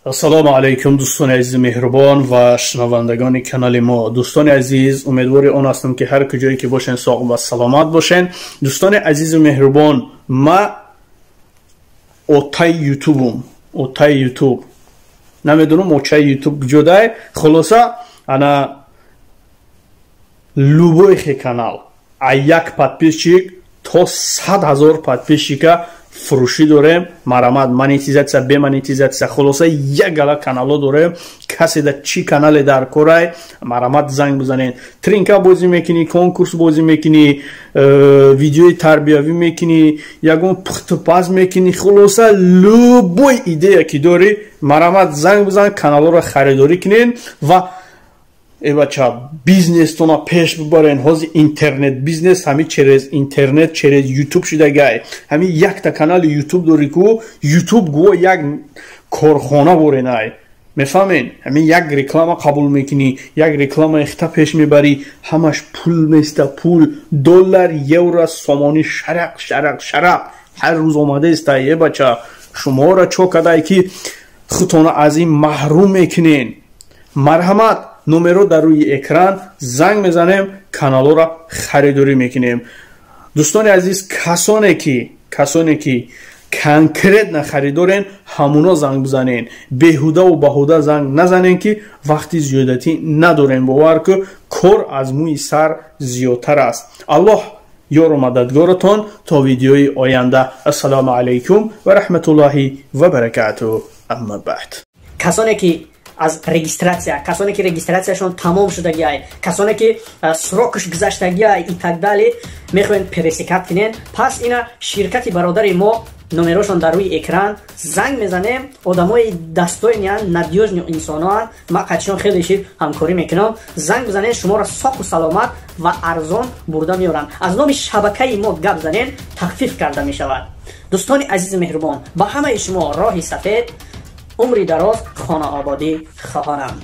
ассалому алайкум дӯстони азизи меҳрубон ва шунавандагони канали мо. Дӯстони азиз, умедвори он ҳастам ки ҳар куҷое ки бошен соғ ва саломат бошен. Дӯстони азизу меҳрубон, ма отаи ютубум, отаи ютуб намедонам очаи ютуб куҷодай. Хулоса ана любойхи канал а як подписчик то 100,000 подписчика фурӯшӣ дорем. Марамад монетизатсия, бемонетизатсия, хулоса як гала канало дорем. Касе да чӣ канале дар корай, марамад занг бизанед. Тринка бозӣ мекунӣ, конкурс бозӣ мекунӣ, видеои тарбиявӣ мекунӣ, ягон пухтупаз мекунӣ, хулоса любой идея ки дорӣ, марамад занг бизан, каналоро харидорӣ кунед ва бача бизнестона пеш бибарен. ҳозир интернет бизнес ҳами через интернет, через ютуб шудагай. ҳами якта канали ютуб дорӣ ку ютуб гуво як корхона боренай. мефаҳмед? ҳами як реклама қабул мекунӣ, як реклама ихта пеш мебарӣ, ҳамаш пул места, пул, доллар, евро, сомонӣ, шарақ шарақ шарақ ҳар рӯз омадаеста. бача шуморо чо кадай ки худтона аз ин маҳрум мекунен. марҳамат, номеро дар рӯи экран занг мезанем, каналоро харидорӣ мекунем. дӯстони азиз, касоне ки конкретна харидорен, ҳамуно занг бизанен. беҳудаву баҳуда занг назанен ки вақти зиёдатӣ надорем. бовар ки кор аз мӯи сар зиёдтар аст. аллоҳ ёру мададгоратон то видеои оянда. ассалому алайкум ва раҳматуллоҳи ва баракатуҳ. амма баъд, касоне ки аз регистратсия, касоне ки регистратсияшон тамом шудагиай, касоне ки срокаш гузаштагиай и так дали мехоҳен пересекат кунен, пас ина ширкати бародари мо номерошон дар рӯи экран занг мезанем. одамои дастойниан, надёжни инсоноан. ма қачишон хеле шир ҳамкорӣ мекунам. занг бизанен, шуморо соҳу саломат ва арзон бурда меоранд. аз номи шабакаи мо гап занен, тахфиф карда мешавад. дӯстони азизи меҳрубон, ба ҳамаи шумо роҳи сафед, умри дароз, хонаободӣ хоҳонам.